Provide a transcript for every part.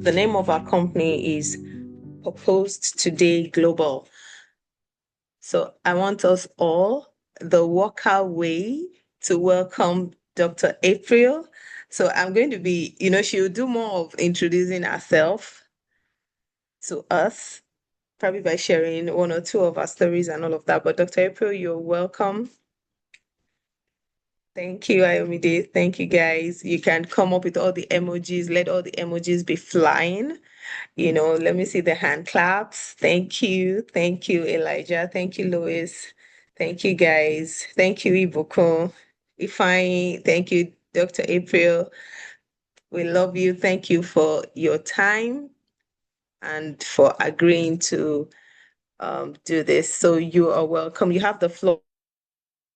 the name of our company is Proposed Today Global. So I want us all, the Wokkah way, to welcome Dr. April. So I'm going to be, she'll do more of introducing herself to us, probably by sharing one or two of our stories and all of that. But Dr. April, you're welcome. Thank you, Ayomide. Thank you, guys. You can come up with all the emojis. Let all the emojis be flying. Let me see the hand claps. Thank you. Thank you, Elijah. Thank you, Lois. Thank you, guys. Thank you, Iboko. Ifeanyi. Thank you, Dr. April. We love you. Thank you for your time and for agreeing to do this. So you are welcome. You have the floor.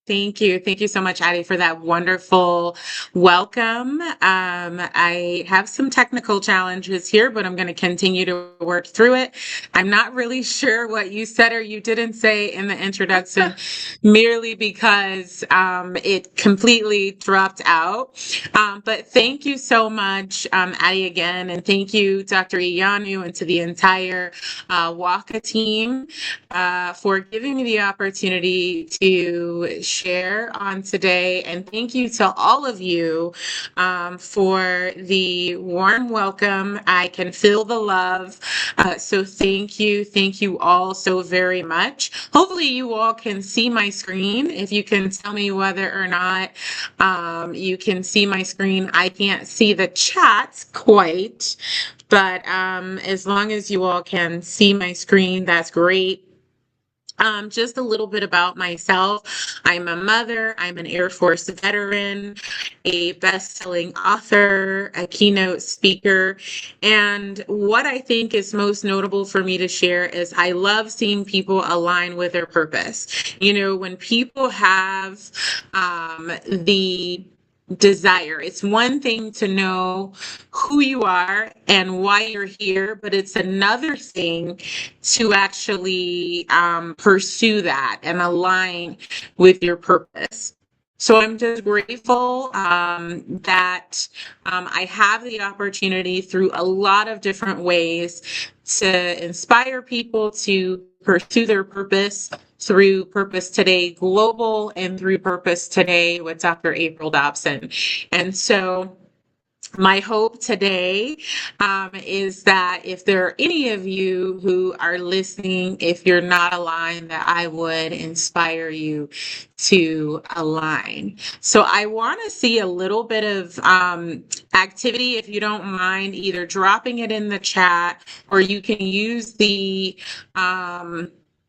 Thank you. Thank you so much, Addie, for that wonderful welcome. I have some technical challenges here, but I'm going to continue to work through it. I'm not really sure what you said or you didn't say in the introduction, merely because it completely dropped out. But thank you so much, Addie, again, and thank you, Dr. Iyanu, and to the entire Wokkah team for giving me the opportunity to share on today. And thank you to all of you for the warm welcome. I can feel the love. So thank you. Thank you all so very much. Hopefully you all can see my screen. If you can tell me whether or not you can see my screen. I can't see the chat quite, but as long as you all can see my screen, that's great. Just a little bit about myself. I'm a mother, I'm an Air Force veteran, a best-selling author, a keynote speaker, and what I think is most notable for me to share is I love seeing people align with their purpose. When people have the desire. It's one thing to know who you are and why you're here, but it's another thing to actually pursue that and align with your purpose. So I'm just grateful that I have the opportunity through a lot of different ways to inspire people to pursue their purpose through Purpose Today Global and through Purpose Today with Dr. April Dobson. And so my hope today is that if there are any of you who are listening, if you're not aligned, that I would inspire you to align. So I want to see a little bit of activity, if you don't mind, either dropping it in the chat or you can use the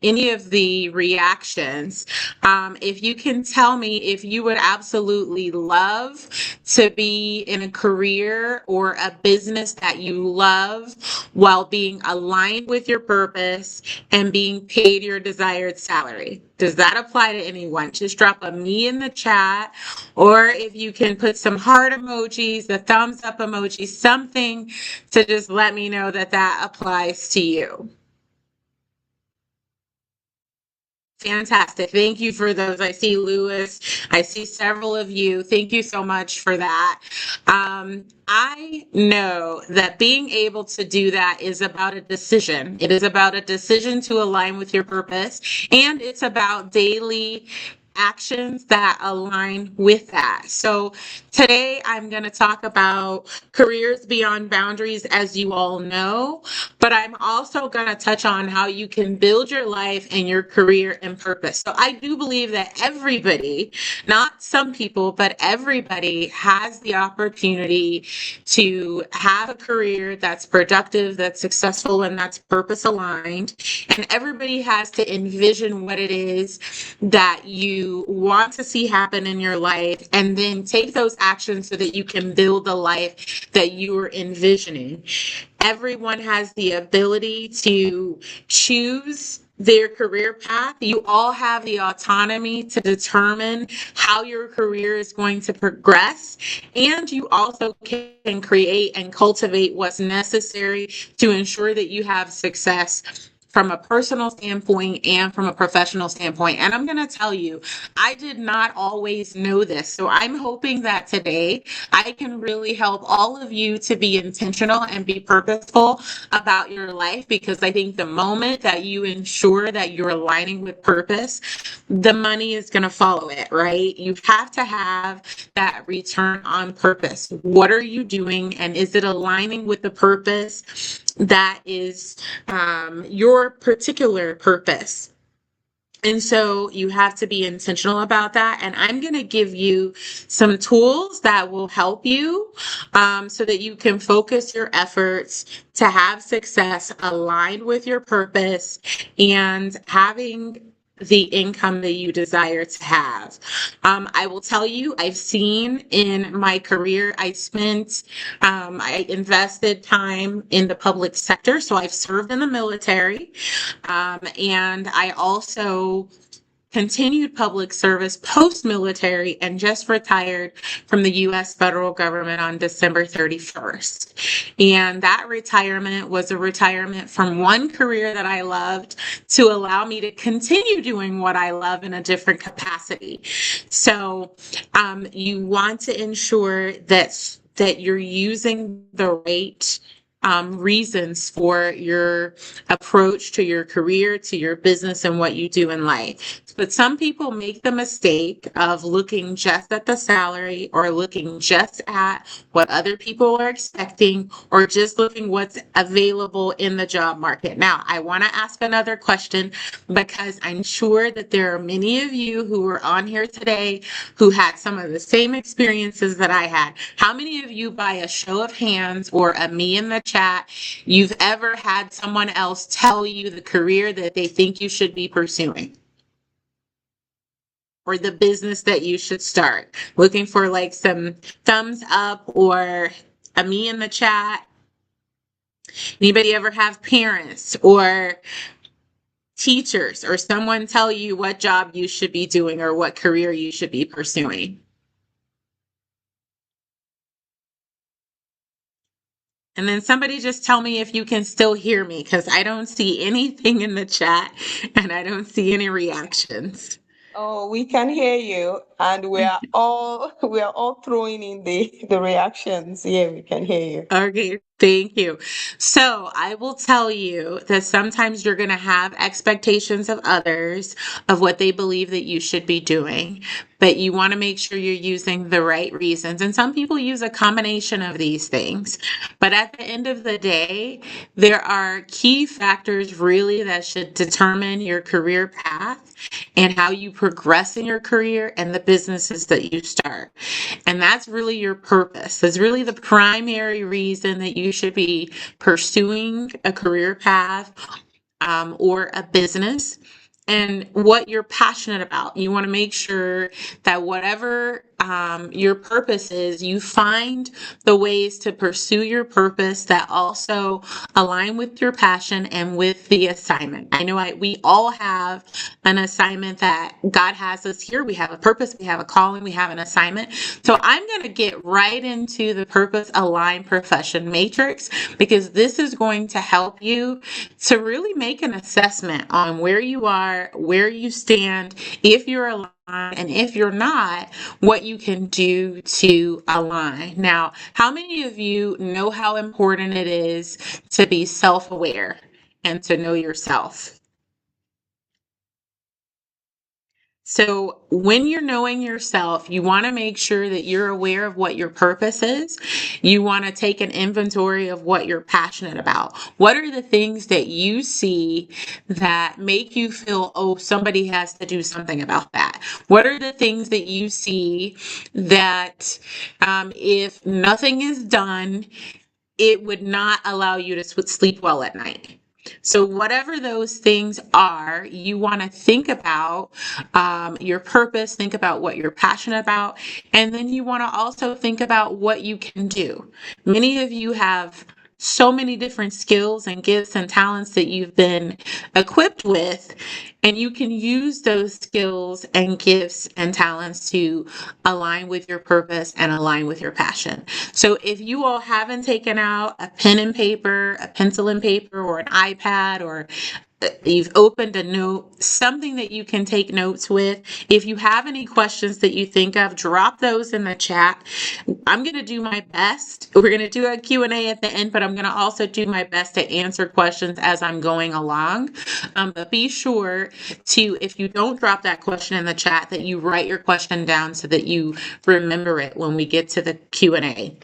any of the reactions. If you can tell me if you would absolutely love to be in a career or a business that you love while being aligned with your purpose and being paid your desired salary. Does that apply to anyone? Just drop a me in the chat, or if you can put some heart emojis, the thumbs up emoji, something to just let me know that that applies to you. Fantastic. Thank you for those. I see Lewis. I see several of you. Thank you so much for that. I know that being able to do that is about a decision. It is about a decision to align with your purpose, and it's about daily actions that align with that. So today I'm going to talk about careers beyond boundaries, as you all know, but I'm also going to touch on how you can build your life and your career and purpose. So I do believe that everybody, not some people, but everybody has the opportunity to have a career that's productive, that's successful, and that's purpose aligned. And everybody has to envision what it is that you want to see happen in your life and then take those actions so that you can build the life that you are envisioning. Everyone has the ability to choose their career path. You all have the autonomy to determine how your career is going to progress, and you also can create and cultivate what's necessary to ensure that you have success from a personal standpoint and from a professional standpoint. And I'm going to tell you, I did not always know this. So I'm hoping that today I can really help all of you to be intentional and be purposeful about your life, because I think the moment that you ensure that you're aligning with purpose, the money is going to follow it, right? You have to have that return on purpose. What are you doing, and is it aligning with the purpose that is your particular purpose? And so you have to be intentional about that. And I'm going to give you some tools that will help you so that you can focus your efforts to have success aligned with your purpose and having the income that you desire to have. I will tell you, I've seen in my career, I invested time in the public sector. So I've served in the military. And I also continued public service post-military and just retired from the U.S. federal government on December 31st. And that retirement was a retirement from one career that I loved to allow me to continue doing what I love in a different capacity. So you want to ensure that you're using the right reasons for your approach to your career, to your business, and what you do in life. But some people make the mistake of looking just at the salary, or looking just at what other people are expecting, or just looking what's available in the job market. Now, I want to ask another question, because I'm sure that there are many of you who were on here today who had some of the same experiences that I had. How many of you, by a show of hands or a me in the chat, you've ever had someone else tell you the career that they think you should be pursuing, or the business that you should start? Looking for like some thumbs up or a me in the chat. Anybody ever have parents or teachers or someone tell you what job you should be doing or what career you should be pursuing? And then somebody just tell me if you can still hear me, because I don't see anything in the chat and I don't see any reactions. Oh, we can hear you, and we are all throwing in the reactions. Yeah, we can hear you. Okay, thank you. So I will tell you that sometimes you're going to have expectations of others of what they believe that you should be doing, but you want to make sure you're using the right reasons. And some people use a combination of these things. But at the end of the day, there are key factors really that should determine your career path and how you progress in your career and the businesses that you start. And that's really your purpose. That's really the primary reason that you should be pursuing a career path or a business, and what you're passionate about. You want to make sure that whatever your purpose is, you find the ways to pursue your purpose that also align with your passion and with the assignment. I know we all have an assignment that God has us here. We have a purpose, we have a calling, we have an assignment. So I'm going to get right into the purpose aligned profession matrix, because this is going to help you to really make an assessment on where you are, where you stand, if you're aligned, and if you're not, what you can do to align. Now, how many of you know how important it is to be self-aware and to know yourself? So when you're knowing yourself, you want to make sure that you're aware of what your purpose is. You want to take an inventory of what you're passionate about. What are the things that you see that make you feel, oh, somebody has to do something about that? What are the things that you see that if nothing is done, it would not allow you to sleep well at night? So whatever those things are, you want to think about your purpose, think about what you're passionate about, and then you want to also think about what you can do. Many of you have so many different skills and gifts and talents that you've been equipped with, and you can use those skills and gifts and talents to align with your purpose and align with your passion. So if you all haven't taken out a pen and paper, a pencil and paper, or an iPad, or you've opened a note, something that you can take notes with. If you have any questions that you think of, drop those in the chat. I'm going to do my best. We're going to do a Q&A at the end, but I'm going to also do my best to answer questions as I'm going along. But be sure to, if you don't drop that question in the chat, that you write your question down so that you remember it when we get to the Q&A.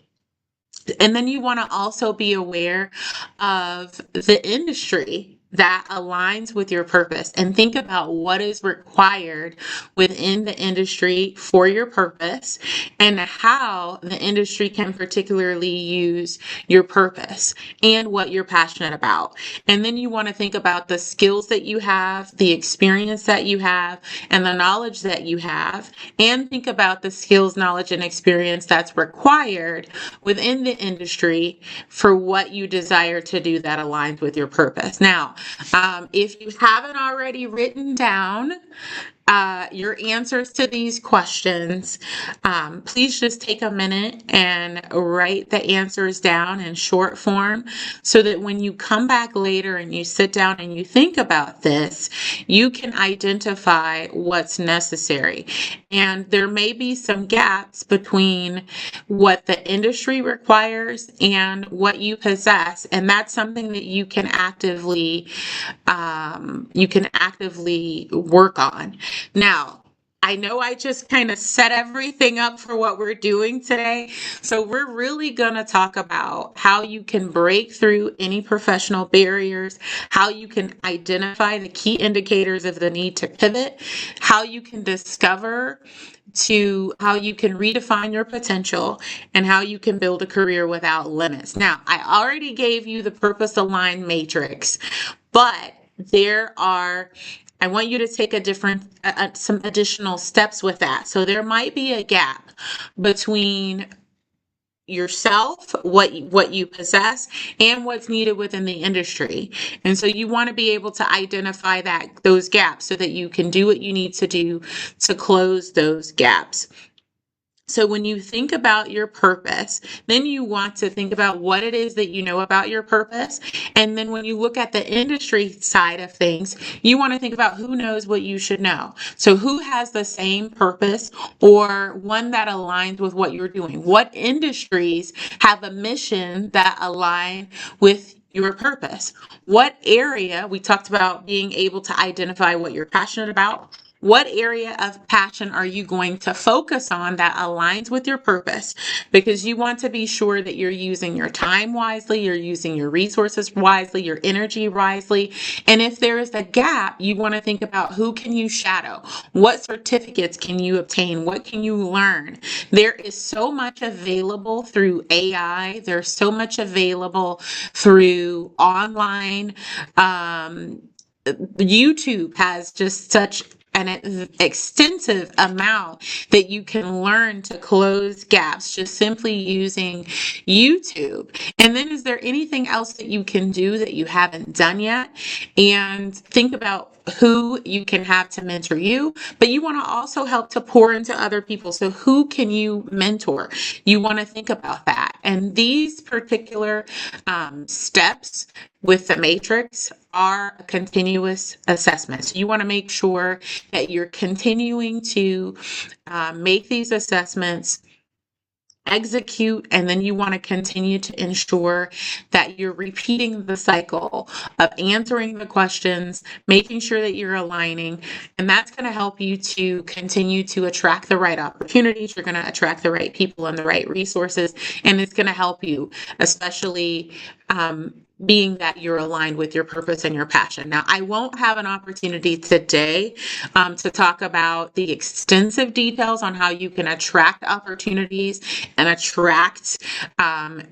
And then you want to also be aware of the industry that aligns with your purpose and think about what is required within the industry for your purpose and how the industry can particularly use your purpose and what you're passionate about. And then you want to think about the skills that you have, the experience that you have, and the knowledge that you have, and think about the skills, knowledge, and experience that's required within the industry for what you desire to do that aligns with your purpose. Now, if you haven't already written down your answers to these questions, please just take a minute and write the answers down in short form so that when you come back later and you sit down and you think about this, you can identify what's necessary. And there may be some gaps between what the industry requires and what you possess, and that's something that you can actively work on. Now, I know I just kind of set everything up for what we're doing today. So we're really going to talk about how you can break through any professional barriers, how you can identify the key indicators of the need to pivot, how you can discover to how you can redefine your potential, and how you can build a career without limits. Now, I already gave you the purpose aligned matrix, but I want you to take some additional steps with that. So there might be a gap between yourself, what you possess, and what's needed within the industry. And so you want to be able to identify those gaps so that you can do what you need to do to close those gaps. So when you think about your purpose, then you want to think about what it is that you know about your purpose. And then when you look at the industry side of things, you want to think about who knows what you should know. So who has the same purpose or one that aligns with what you're doing? What industries have a mission that align with your purpose? What area, we talked about being able to identify what you're passionate about. What area of passion are you going to focus on that aligns with your purpose? Because you want to be sure that you're using your time wisely, you're using your resources wisely, your energy wisely. And if there is a gap, you want to think about who can you shadow? What certificates can you obtain? What can you learn? There is so much available through AI. There's so much available through online. YouTube has just such an extensive amount that you can learn to close gaps just simply using YouTube. And then is there anything else that you can do that you haven't done yet? And think about who you can have to mentor you, but you want to also help to pour into other people. So who can you mentor? You want to think about that. And these particular steps with the matrix are a continuous assessment. So you want to make sure that you're continuing to make these assessments, execute, and then you want to continue to ensure that you're repeating the cycle of answering the questions, making sure that you're aligning, and that's going to help you to continue to attract the right opportunities. You're going to attract the right people and the right resources, and it's going to help you, especially being that you're aligned with your purpose and your passion. Now, I won't have an opportunity today to talk about the extensive details on how you can attract opportunities and attract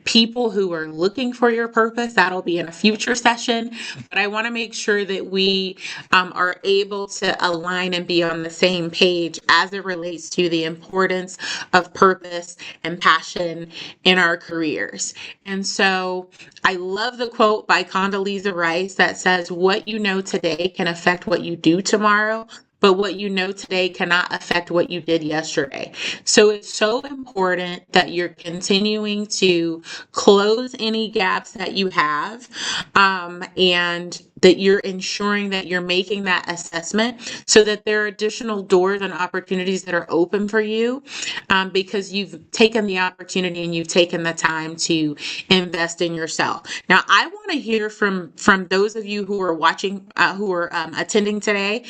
people who are looking for your purpose. That'll be in a future session, but I want to make sure that we are able to align and be on the same page as it relates to the importance of purpose and passion in our careers. And so I love the quote by Condoleezza Rice that says, "What you know today can affect what you do tomorrow, but what you know today cannot affect what you did yesterday." So it's so important that you're continuing to close any gaps that you have, and that you're ensuring that you're making that assessment so that there are additional doors and opportunities that are open for you, because you've taken the opportunity and you've taken the time to invest in yourself. Now, I want to hear from those of you who are watching, who are attending today,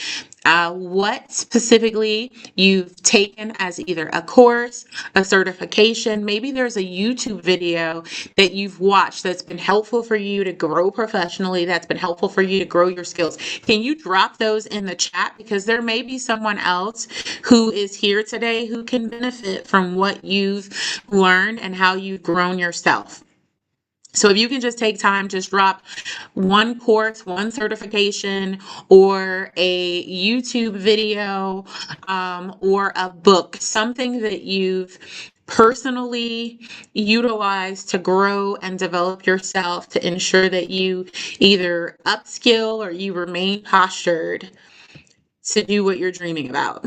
what specifically you've taken as either a course, a certification. Maybe there's a YouTube video that you've watched that's been helpful for you to grow professionally, that's been helpful for you to grow your skills. Can you drop those in the chat? Because there may be someone else who is here today who can benefit from what you've learned and how you've grown yourself. So if you can just take time, just drop one course, one certification, or a YouTube video, or a book, something that you've personally utilized to grow and develop yourself to ensure that you either upskill or you remain postured to do what you're dreaming about.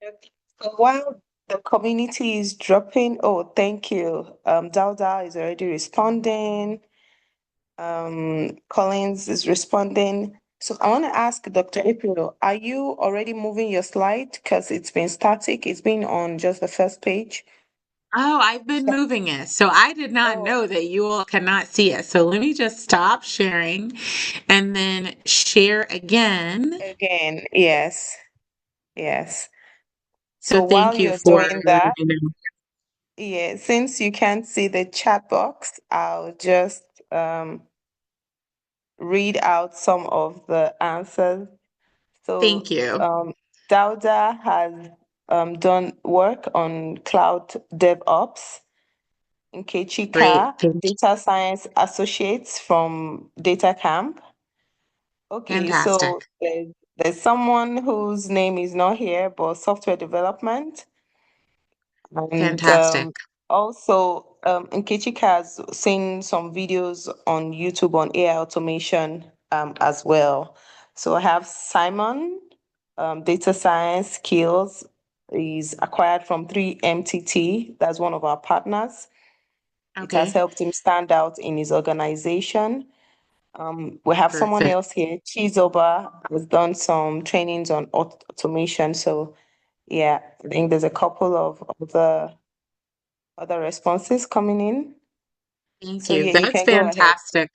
Okay. So while the community is dropping, oh, thank you. Dauda is already responding. Collins is responding. So I want to ask Dr. April, are you already moving your slide? Because it's been static. It's been on just the first page. Oh, I've been So- moving it. So I did not Oh, know that you all cannot see it. So let me just stop sharing and then share again. again, yes, yes. So So while thank you you're for doing letting that, me know. yeah, since you can't see the chat box, I'll just read out some of the answers. Thank So you. Dauda has done work on cloud DevOps. Great. Nkechika, Thank you. data science associates from Data Camp. Okay, so Fantastic. there's someone whose name is not here, but software development. And Fantastic. also, Nkechika has seen some videos on YouTube on AI automation as well. So I have Simon, data science skills is acquired from 3MTT. That's one of our partners. It has Okay. helped him stand out in his organization. We have someone Perfect. else here, Chizoba, has done some trainings on automation. So yeah, I think there's a couple of other responses coming in. Thank So you. yeah, you That's can go ahead. fantastic.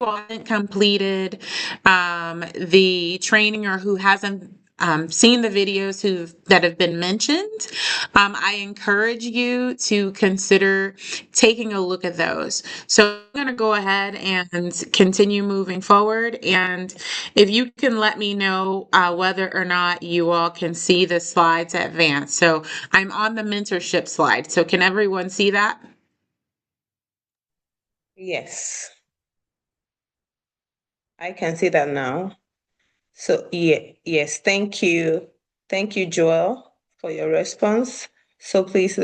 Who hasn't completed the training or who hasn't seen the videos that have been mentioned, I encourage you to consider taking a look at those. So I'm going to go ahead and continue moving forward. And if you can let me know whether or not you all can see the slides advance. So I'm on the mentorship slide. So can everyone see that? Yes, I can see that now. So yeah, yes, thank you, Joel, for your response. So please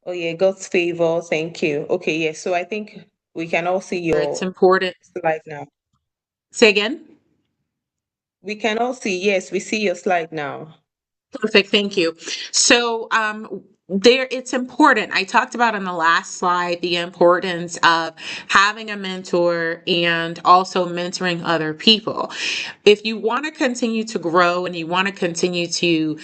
oh yeah, God's favor, thank you. Okay, yes, so I think we can all see It's your important. slide now. Say again. We can all see, yes, we see your slide now. Perfect, thank you. So, there it's important. I talked about on the last slide the importance of having a mentor and also mentoring other people. If you want to continue to grow and you want to continue to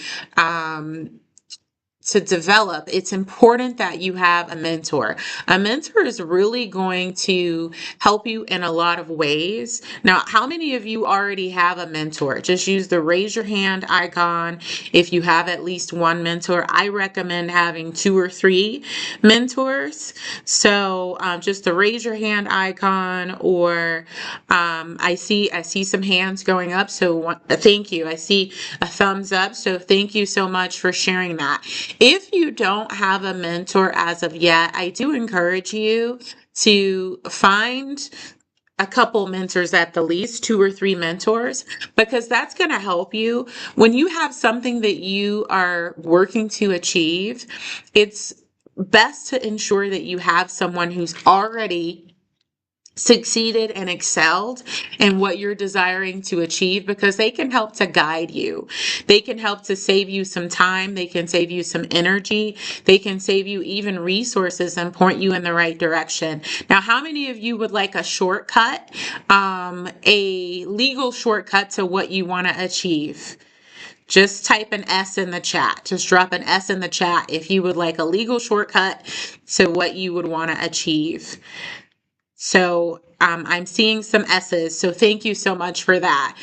develop, it's important that you have a mentor. A mentor is really going to help you in a lot of ways. Now, how many of you already have a mentor? Just use the raise your hand icon if you have at least one mentor. I recommend having two or three mentors. So just the raise your hand icon, or I see some hands going up. So thank you. I see a thumbs up. So thank you so much for sharing that. If you don't have a mentor as of yet, I do encourage you to find a couple mentors, at the least two or three mentors, because that's going to help you when you have something that you are working to achieve. It's best to ensure that you have someone who's already succeeded and excelled in what you're desiring to achieve, because they can help to guide you. They can help to save you some time. They can save you some energy. They can save you even resources and point you in the right direction. Now, how many of you would like a shortcut, a legal shortcut to what you want to achieve? Just type an S in the chat. Just drop an S in the chat if you would like a legal shortcut to what you would want to achieve. So I'm seeing some S's, so thank you so much for that.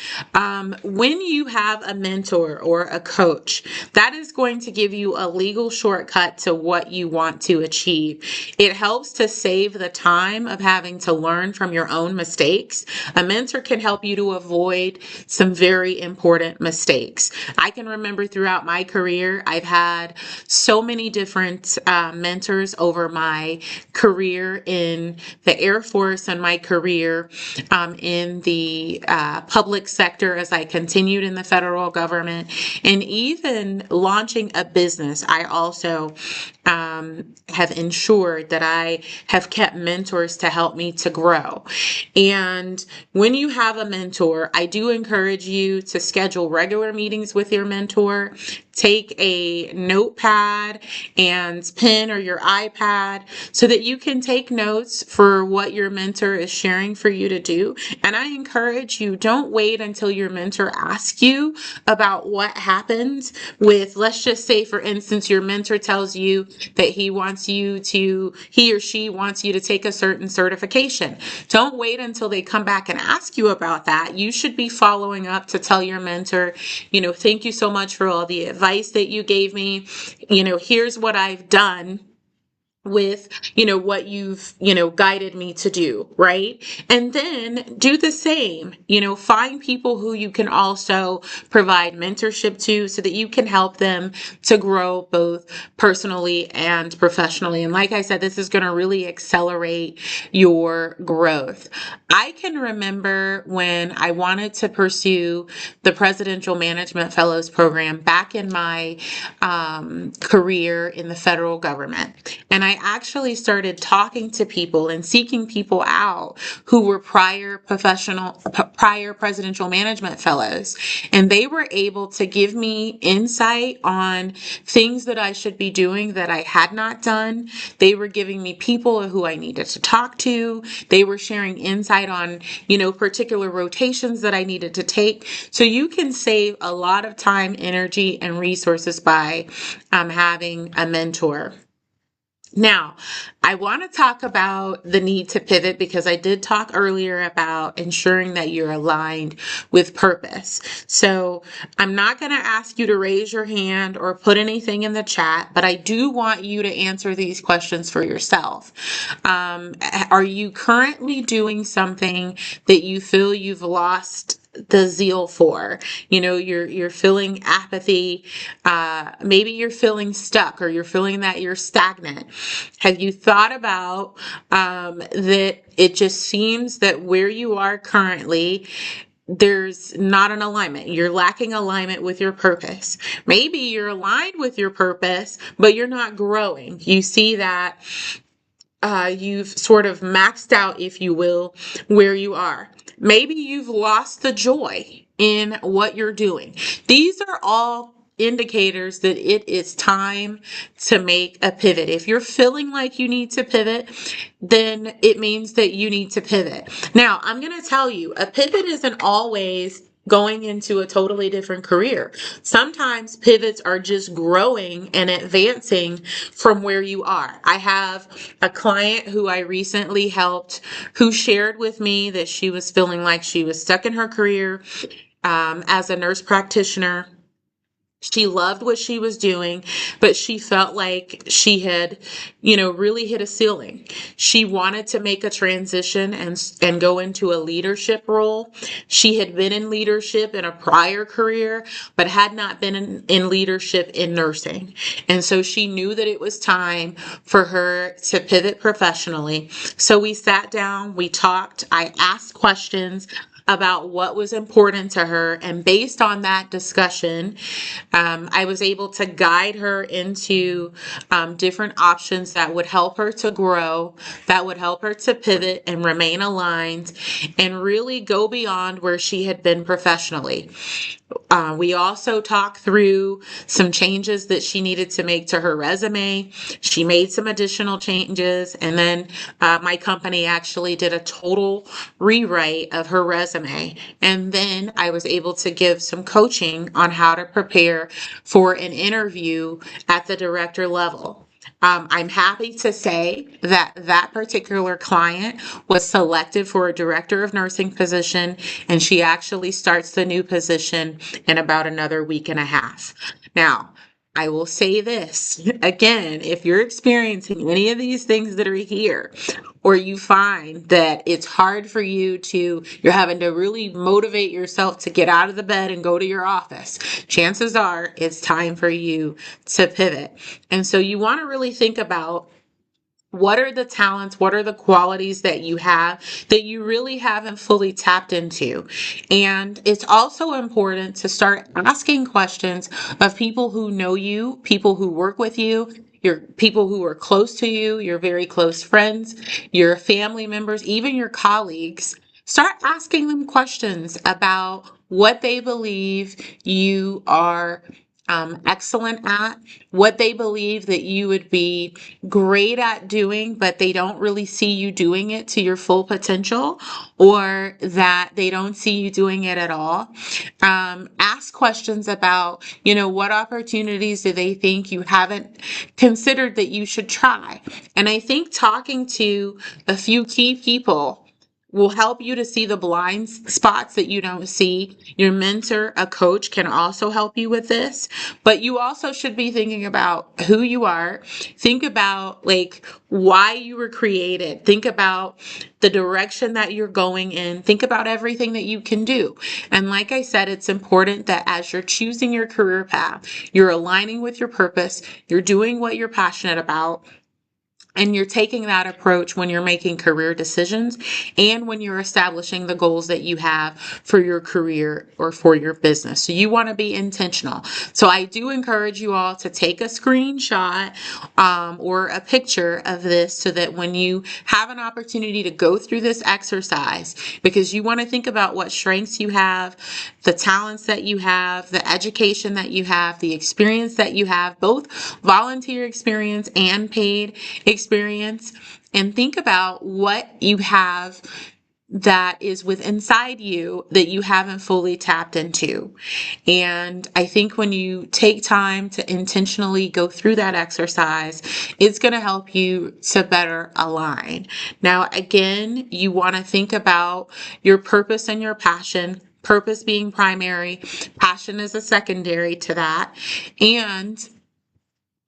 When you have a mentor or a coach, that is going to give you a legal shortcut to what you want to achieve. It helps to save the time of having to learn from your own mistakes. A mentor can help you to avoid some very important mistakes. I can remember throughout my career, I've had so many different mentors over my career in the Air Force and my career in the public sector as I continued in the federal government, and even launching a business. I also have ensured that I have kept mentors to help me to grow. And when you have a mentor, I do encourage you to schedule regular meetings with your mentor. Take a notepad and pen or your iPad so that you can take notes for what your mentor is sharing for you to do. And I encourage you, don't wait until your mentor asks you about what happened with, let's just say, for instance, your mentor tells you that he or she wants you to take a certain certification. Don't wait until they come back and ask you about that. You should be following up to tell your mentor, thank you so much for all the advice that you gave me. Here's what I've done with, what you've, guided me to do, right? And then do the same, find people who you can also provide mentorship to so that you can help them to grow both personally and professionally. And like I said, this is going to really accelerate your growth. I can remember when I wanted to pursue the Presidential Management Fellows Program back in my career in the federal government. And I actually started talking to people and seeking people out who were prior Presidential Management Fellows. And they were able to give me insight on things that I should be doing that I had not done. They were giving me people who I needed to talk to. They were sharing insight on, particular rotations that I needed to take. So you can save a lot of time, energy, and resources by having a mentor. Now, I want to talk about the need to pivot because I did talk earlier about ensuring that you're aligned with purpose. So I'm not going to ask you to raise your hand or put anything in the chat, but I do want you to answer these questions for yourself. Are you currently doing something that you feel you've lost the zeal for? You're feeling apathy. Maybe you're feeling stuck, or you're feeling that you're stagnant. Have you thought about that it just seems that where you are currently, there's not an alignment. You're lacking alignment with your purpose. Maybe you're aligned with your purpose, but you're not growing. You see that you've sort of maxed out, if you will, where you are. Maybe you've lost the joy in what you're doing. These are all indicators that it is time to make a pivot. If you're feeling like you need to pivot, then it means that you need to pivot. Now, I'm going to tell you, a pivot isn't always going into a totally different career. Sometimes pivots are just growing and advancing from where you are. I have a client who I recently helped who shared with me that she was feeling like she was stuck in her career as a nurse practitioner. She loved what she was doing, but she felt like she had, really hit a ceiling. She wanted to make a transition and go into a leadership role. She had been in leadership in a prior career, but had not been in leadership in nursing. And so she knew that it was time for her to pivot professionally. So we sat down, we talked, I asked questions. about what was important to her. And based on that discussion, I was able to guide her into different options that would help her to grow, that would help her to pivot and remain aligned, and really go beyond where she had been professionally. We also talked through some changes that she needed to make to her resume. She made some additional changes, and then my company actually did a total rewrite of her resume. And then I was able to give some coaching on how to prepare for an interview at the director level. I'm happy to say that that particular client was selected for a director of nursing position, and she actually starts the new position in about another week and a half. Now, I will say this again, if you're experiencing any of these things that are here, or you find that it's hard for you're having to really motivate yourself to get out of the bed and go to your office, chances are it's time for you to pivot. And so you want to really think about, what are the talents? What are the qualities that you have that you really haven't fully tapped into? And it's also important to start asking questions of people who know you, people who work with you, your people who are close to you, your very close friends, your family members, even your colleagues. Start asking them questions about what they believe you are excellent at, what they believe that you would be great at doing, but they don't really see you doing it to your full potential, or that they don't see you doing it at all. Ask questions about, what opportunities do they think you haven't considered that you should try? And I think talking to a few key people will help you to see the blind spots that you don't see. Your mentor, a coach, can also help you with this, but you also should be thinking about who you are. Think about why you were created. Think about the direction that you're going in. Think about everything that you can do. And like I said, it's important that as you're choosing your career path, you're aligning with your purpose, you're doing what you're passionate about, and you're taking that approach when you're making career decisions and when you're establishing the goals that you have for your career or for your business. So you want to be intentional. So I do encourage you all to take a screenshot or a picture of this, so that when you have an opportunity to go through this exercise, because you want to think about what strengths you have, the talents that you have, the education that you have, the experience that you have, both volunteer experience and paid experience, and think about what you have that is within inside you that you haven't fully tapped into. And I think when you take time to intentionally go through that exercise, it's going to help you to better align. Now, again, you want to think about your purpose and your passion. Purpose being primary, passion is a secondary to that. And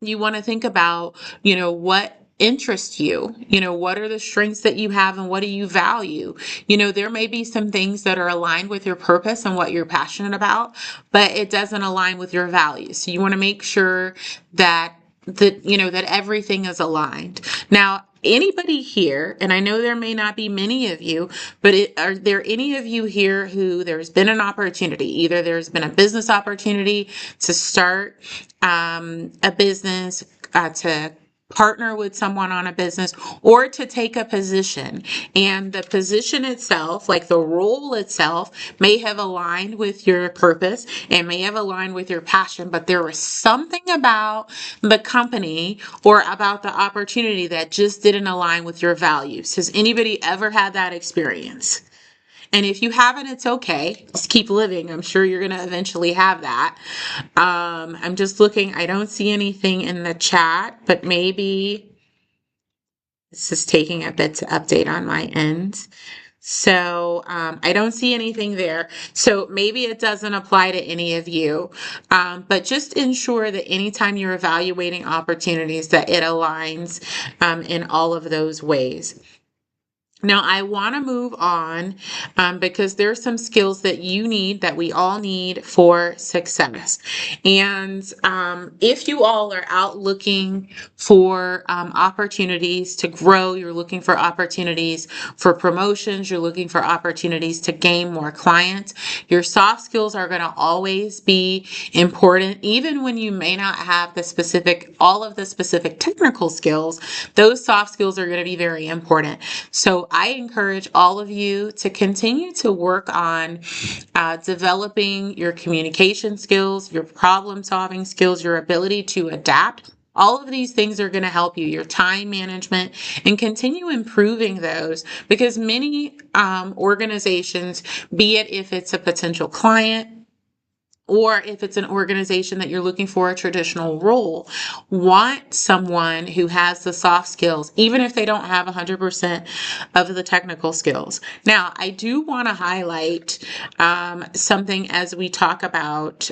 you want to think about, what interests you, what are the strengths that you have and what do you value? There may be some things that are aligned with your purpose and what you're passionate about, but it doesn't align with your values. So you want to make sure that everything is aligned. Now, anybody here, and I know there may not be many of you, but are there any of you here who there's been an opportunity, either there's been a business opportunity to start a business, to partner with someone on a business, or to take a position, and the position itself, like the role itself, may have aligned with your purpose and may have aligned with your passion, but there was something about the company or about the opportunity that just didn't align with your values? Has anybody ever had that experience? And if you haven't, it's okay. Just keep living. I'm sure you're going to eventually have that. I'm just looking. I don't see anything in the chat, but maybe this is taking a bit to update on my end. So I don't see anything there. So maybe it doesn't apply to any of you. But just ensure that anytime you're evaluating opportunities, that it aligns in all of those ways. Now, I want to move on because there's some skills that you need, that we all need for success. And if you all are out looking for opportunities to grow, you're looking for opportunities for promotions, you're looking for opportunities to gain more clients, your soft skills are going to always be important. Even when you may not have all of the specific technical skills, those soft skills are going to be very important. So I encourage all of you to continue to work on developing your communication skills, your problem solving skills, your ability to adapt. All of these things are going to help you, your time management, and continue improving those, because many organizations, be it if it's a potential client, or if it's an organization that you're looking for a traditional role, want someone who has the soft skills, even if they don't have 100% of the technical skills. Now, I do want to highlight something as we talk about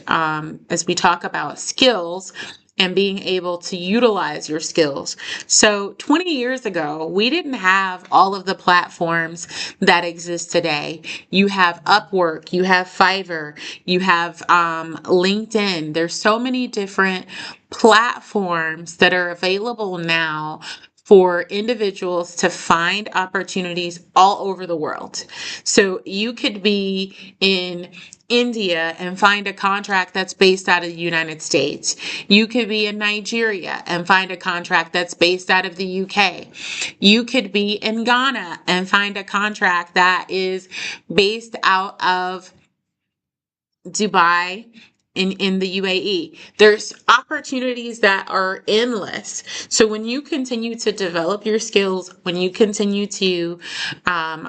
skills and being able to utilize your skills. So 20 years ago, we didn't have all of the platforms that exist today. You have Upwork, you have Fiverr, you have LinkedIn. There's so many different platforms that are available now for individuals to find opportunities all over the world. So you could be in India and find a contract that's based out of the United States. You could be in Nigeria and find a contract that's based out of the UK. You could be in Ghana and find a contract that is based out of Dubai, in the UAE. There's opportunities that are endless. So when you continue to develop your skills, when you continue to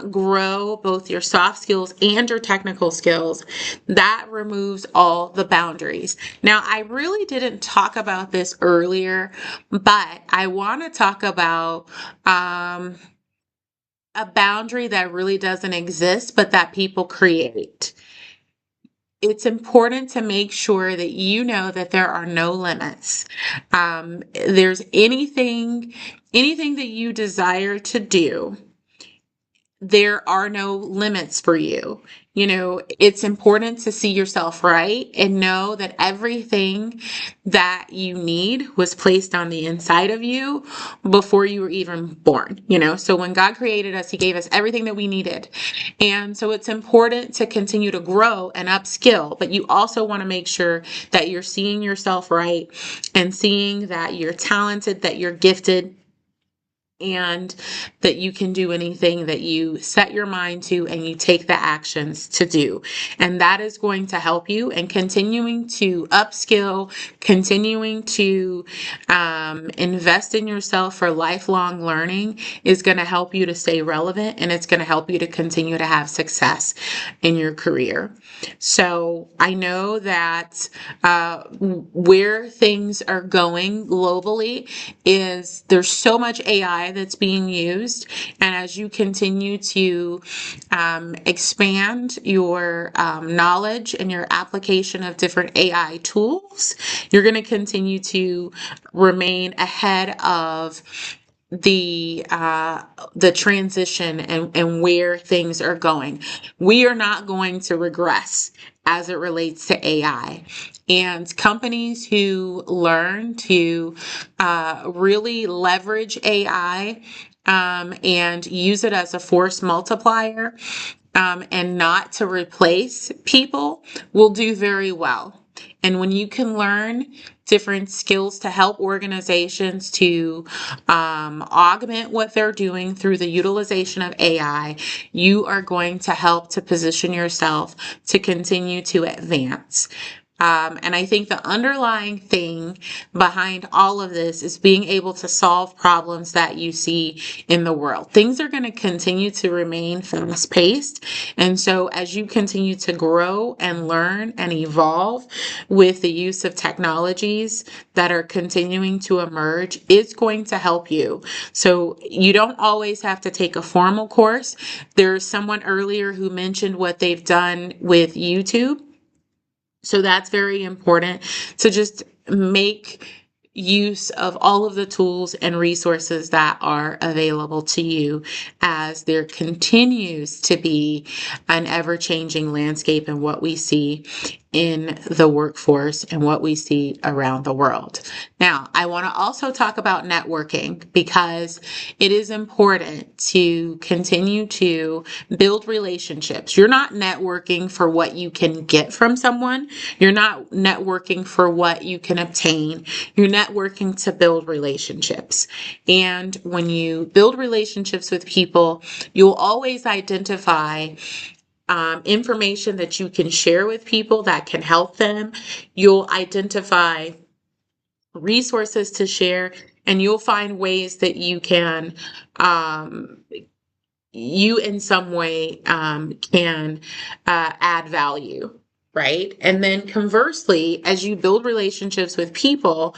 grow both your soft skills and your technical skills, that removes all the boundaries. Now, I really didn't talk about this earlier, but I want to talk about a boundary that really doesn't exist, but that people create. It's important to make sure that you know that there are no limits. There's anything that you desire to do, there are no limits for you. You know, it's important to see yourself right and know that everything that you need was placed on the inside of you before you were even born. You know, so when God created us, He gave us everything that we needed. And so it's important to continue to grow and upskill, but you also want to make sure that you're seeing yourself right and seeing that you're talented, that you're gifted, and that you can do anything that you set your mind to and you take the actions to do. And that is going to help you. And continuing to upskill, continuing to invest in yourself for lifelong learning is going to help you to stay relevant, and it's going to help you to continue to have success in your career. So I know that where things are going globally is there's so much AI that's being used. And as you continue to expand your knowledge and your application of different AI tools, you're going to continue to remain ahead of the transition and where things are going. We are not going to regress as it relates to AI. And companies who learn to really leverage AI and use it as a force multiplier and not to replace people will do very well. And when you can learn different skills to help organizations to augment what they're doing through the utilization of AI, you are going to help to position yourself to continue to advance. And I think the underlying thing behind all of this is being able to solve problems that you see in the world. Things are going to continue to remain fast paced. And so as you continue to grow and learn and evolve with the use of technologies that are continuing to emerge, it's going to help you. So you don't always have to take a formal course. There's someone earlier who mentioned what they've done with YouTube. So that's very important to just make use of all of the tools and resources that are available to you, as there continues to be an ever-changing landscape in what we see in the workforce and what we see around the world. Now, I want to also talk about networking, because it is important to continue to build relationships. You're not networking for what you can get from someone. You're not networking for what you can obtain. You're networking to build relationships. And when you build relationships with people, you'll always identify information that you can share with people that can help them. You'll identify resources to share, and you'll find ways that you can, you in some way can add value. Right. And then conversely, as you build relationships with people,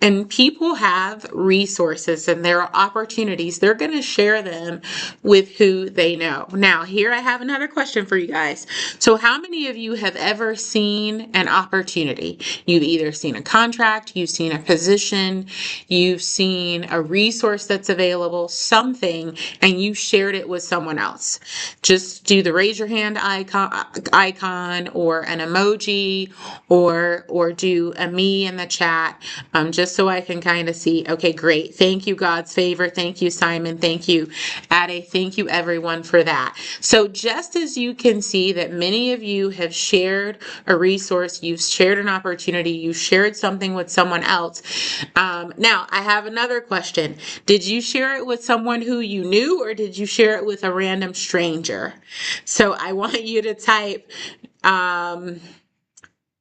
and people have resources and there are opportunities, they're going to share them with who they know. Now, here I have another question for you guys. So how many of you have ever seen an opportunity? You've either seen a contract, you've seen a position, you've seen a resource that's available, something, and you shared it with someone else. Just do the raise your hand icon or an emoji, or do a me in the chat, just so I can kind of see. Okay, great. Thank you, God's favor. Thank you, Simon. Thank you, Ade. Thank you, everyone, for that. So just as you can see that many of you have shared a resource, you've shared an opportunity, you shared something with someone else. Now, I have another question. Did you share it with someone who you knew, or did you share it with a random stranger? So I want you to type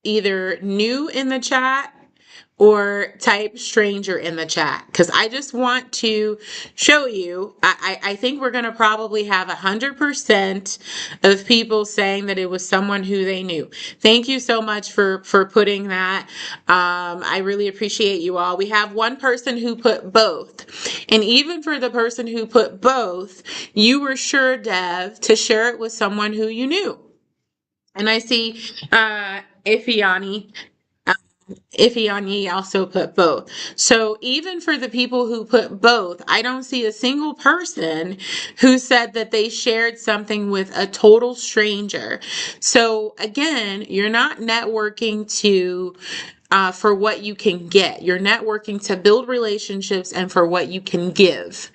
either new in the chat or type stranger in the chat, because I just want to show you. I think we're going to probably have 100% of people saying that it was someone who they knew. Thank you so much for putting that. I really appreciate you all. We have one person who put both, and even for the person who put both, you were sure, Dev, to share it with someone who you knew. And I see Ifeanyi also put both. So even for the people who put both, I don't see a single person who said that they shared something with a total stranger. So again, you're not networking to for what you can get. You're networking to build relationships and for what you can give.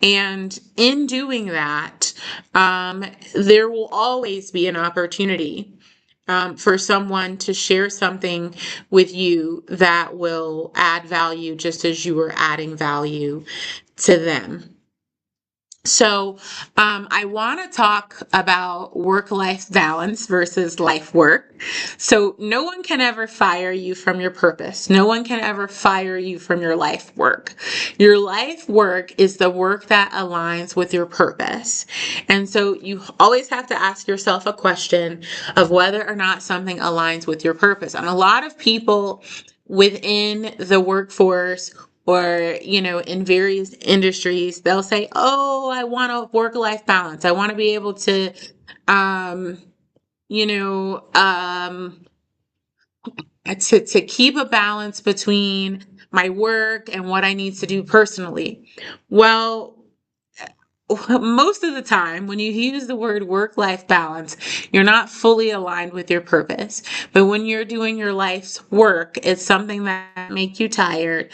And in doing that, there will always be an opportunity for someone to share something with you that will add value, just as you are adding value to them. So I want to talk about work-life balance versus life work. So no one can ever fire you from your purpose. No one can ever fire you from your life work. Your life work is the work that aligns with your purpose. And so you always have to ask yourself a question of whether or not something aligns with your purpose. And a lot of people within the workforce, or, in various industries, they'll say, oh, I want a work-life balance. I want to be able to, to keep a balance between my work and what I need to do personally. Well, most of the time, when you use the word work-life balance, you're not fully aligned with your purpose. But when you're doing your life's work, it's something that makes you tired.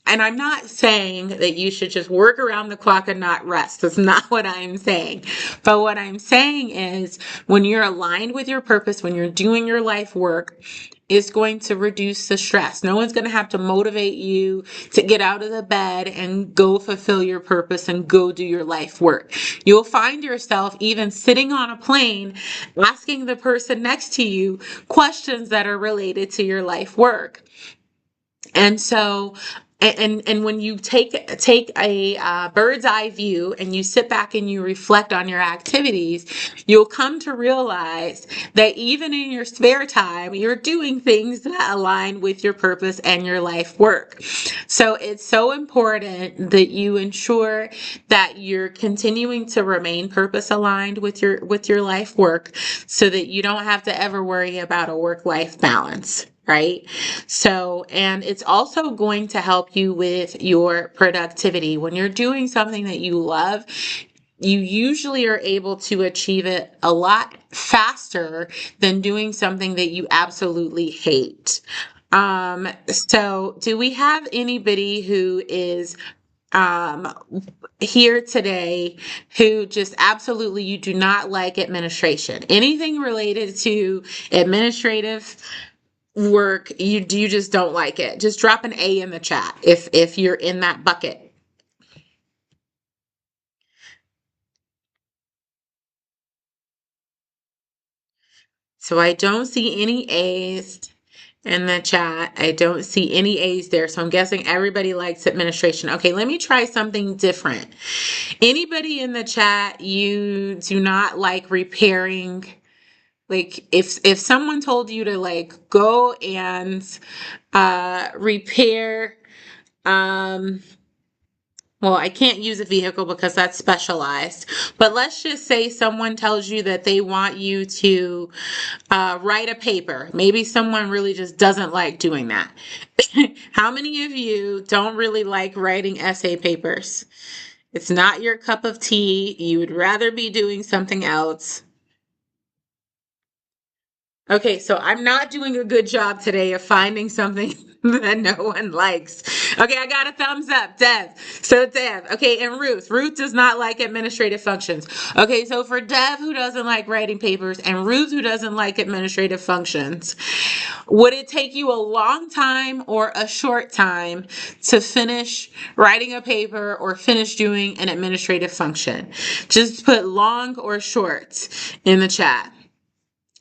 And I'm not saying that you should just work around the clock and not rest. That's not what I'm saying. But what I'm saying is, when you're aligned with your purpose, when you're doing your life work, it's going to reduce the stress. No one's going to have to motivate you to get out of the bed and go fulfill your purpose and go do your life work. You'll find yourself even sitting on a plane asking the person next to you questions that are related to your life work. And so, and when you take a bird's eye view and you sit back and you reflect on your activities, you'll come to realize that even in your spare time, you're doing things that align with your purpose and your life work. So it's so important that you ensure that you're continuing to remain purpose aligned with your life work, so that you don't have to ever worry about a work-life balance. right? So, and it's also going to help you with your productivity. When you're doing something that you love, you usually are able to achieve it a lot faster than doing something that you absolutely hate. So do we have anybody who is um, here today who just absolutely you do not like administration? Anything related to administrative work, you just don't like it? Just drop an A in the chat if you're in that bucket. So I don't see any A's in the chat. I don't see any A's there. So I'm guessing everybody likes administration. Okay, let me try something different. Anybody in the chat, you do not like repairing? Like if someone told you to like go and repair um well, I can't use a vehicle because that's specialized. But let's just say someone tells you that they want you to write a paper. Maybe someone really just doesn't like doing that. How many of you don't really like writing essay papers? It's not your cup of tea. You would rather be doing something else. Okay, so I'm not doing a good job today of finding something that no one likes. Okay, I got a thumbs up, Dev. So Dev, okay, and Ruth. Ruth does not like administrative functions. Okay, so for Dev, who doesn't like writing papers, and Ruth, who doesn't like administrative functions, would it take you a long time or a short time to finish writing a paper or finish doing an administrative function? Just put long or short in the chat.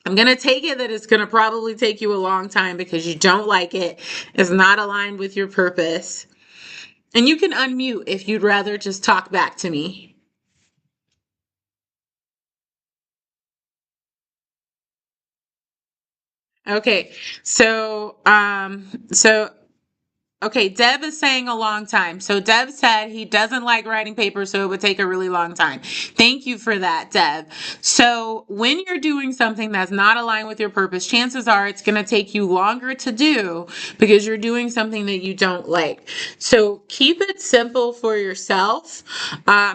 I'm going to take it that it's going to probably take you a long time because you don't like it. It's not aligned with your purpose. And you can unmute if you'd rather just talk back to me. Okay. So okay, Deb is saying a long time. So Deb said he doesn't like writing papers, so it would take a really long time. Thank you for that, Deb. So when you're doing something that's not aligned with your purpose, chances are it's going to take you longer to do because you're doing something that you don't like. So keep it simple for yourself.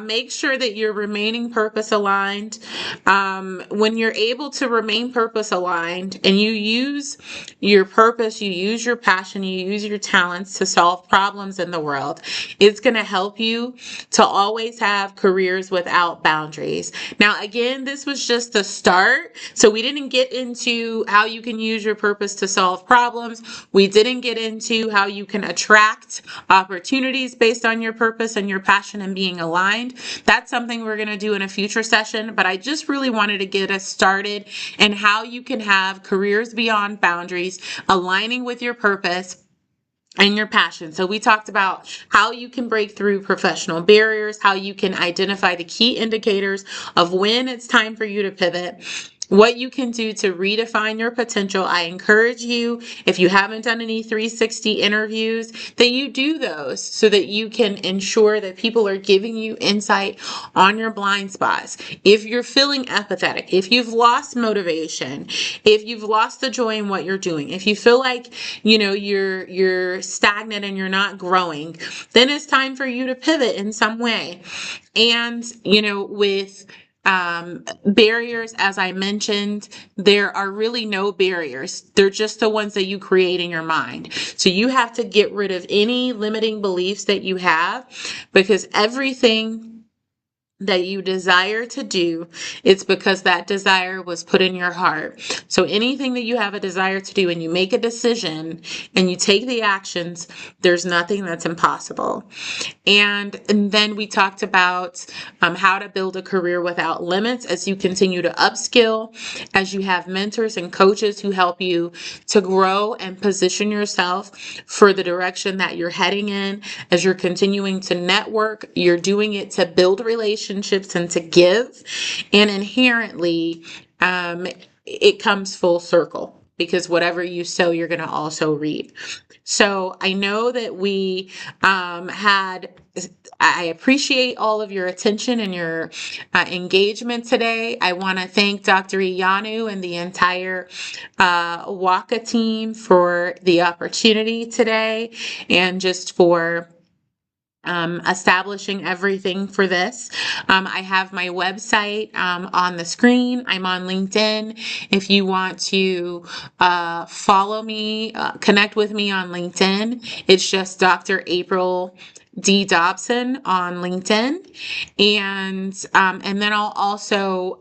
Make sure that you're remaining purpose aligned. When you're able to remain purpose aligned and you use your purpose, you use your passion, you use your talents to solve problems in the world, it's going to help you to always have careers without boundaries. Now, again, this was just the start. So we didn't get into how you can use your purpose to solve problems. We didn't get into how you can attract opportunities based on your purpose and your passion and being aligned. That's something we're going to do in a future session, but I just really wanted to get us started and how you can have careers beyond boundaries, aligning with your purpose and your passion. So we talked about how you can break through professional barriers, how you can identify the key indicators of when it's time for you to pivot, what you can do to redefine your potential. I encourage you, if you haven't done any 360 interviews, that you do those so that you can ensure that people are giving you insight on your blind spots. If you're feeling apathetic, if you've lost motivation, if you've lost the joy in what you're doing, if you feel like, you're stagnant and you're not growing, then it's time for you to pivot in some way. And, with barriers, as I mentioned, there are really no barriers. They're just the ones that you create in your mind. So you have to get rid of any limiting beliefs that you have, because everything that you desire to do, it's because that desire was put in your heart. So anything that you have a desire to do and you make a decision and you take the actions, there's nothing that's impossible. And then we talked about how to build a career without limits as you continue to upskill, as you have mentors and coaches who help you to grow and position yourself for the direction that you're heading in. As you're continuing to network, you're doing it to build relationships and to give. And inherently, it comes full circle. because whatever you sow, you're going to also reap. So I know that we I appreciate all of your attention and your engagement today. I want to thank Dr. Iyanu and the entire Wokkah team for the opportunity today and just for establishing everything for this. I have my website on the screen. I'm on LinkedIn. If you want to follow me, connect with me on LinkedIn, it's just Dr. April D. Dobson on LinkedIn. And then I'll also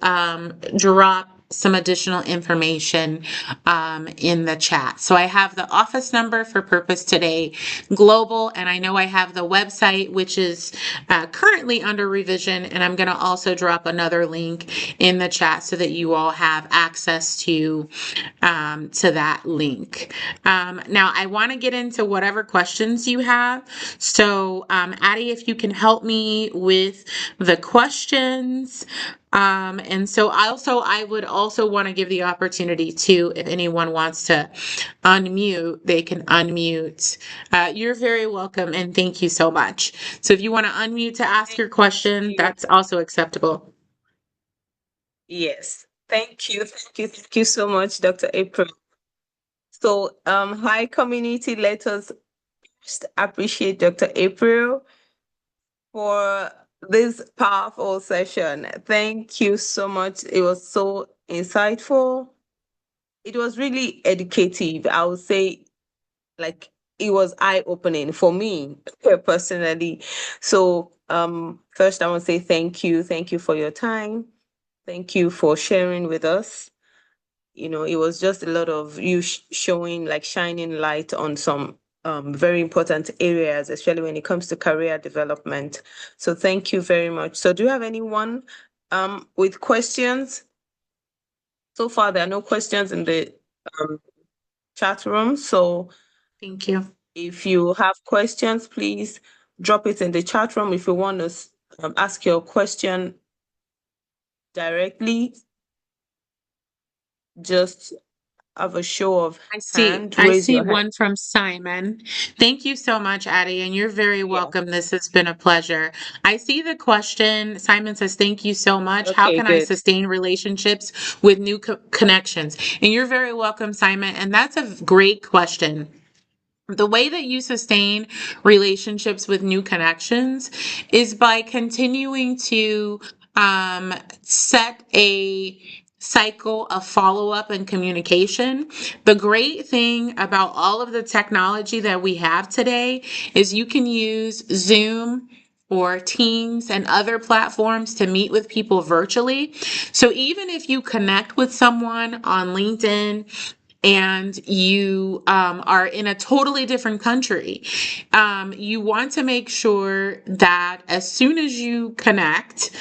drop some additional information in the chat. So I have the office number for Purpose Today Global, and I know I have the website, which is currently under revision, and I'm going to also drop another link in the chat so that you all have access to that link. Now, I want to get into whatever questions you have. So, Addie, if you can help me with the questions. And so I would also want to give the opportunity to, if anyone wants to unmute, they can unmute. You're very welcome and thank you so much. So if you want to unmute to ask your question, you. that's also acceptable. Yes. Thank you so much, Dr. April. So, hi community. Let us first appreciate Dr. April for this powerful session. Thank you so much. It was so insightful. It was really educative. I would say, like, it was eye-opening for me personally. So, first I want to say thank you. Thank you for your time. Thank you for sharing with us. It was just a lot of you showing, like, shining light on some very important areas, especially when it comes to career development. So thank you very much. So do you have anyone with questions? So far, there are no questions in the um, chat room. So Thank you. if you have questions, please drop it in the chat room. If you want to ask your question directly, just have a show of hand, I raise see your hand. one from Simon. Thank you so much, Addie, and you're very Yeah. welcome. This has been a pleasure. I see the question. Simon says, "Thank you so much. How Okay, can I good. sustain relationships with new connections?" And you're very welcome, Simon. And that's a great question. The way that you sustain relationships with new connections is by continuing to set a cycle of follow up and communication. The great thing about all of the technology that we have today is you can use Zoom or Teams and other platforms to meet with people virtually. So even if you connect with someone on LinkedIn and you are in a totally different country, you want to make sure that as soon as you connect,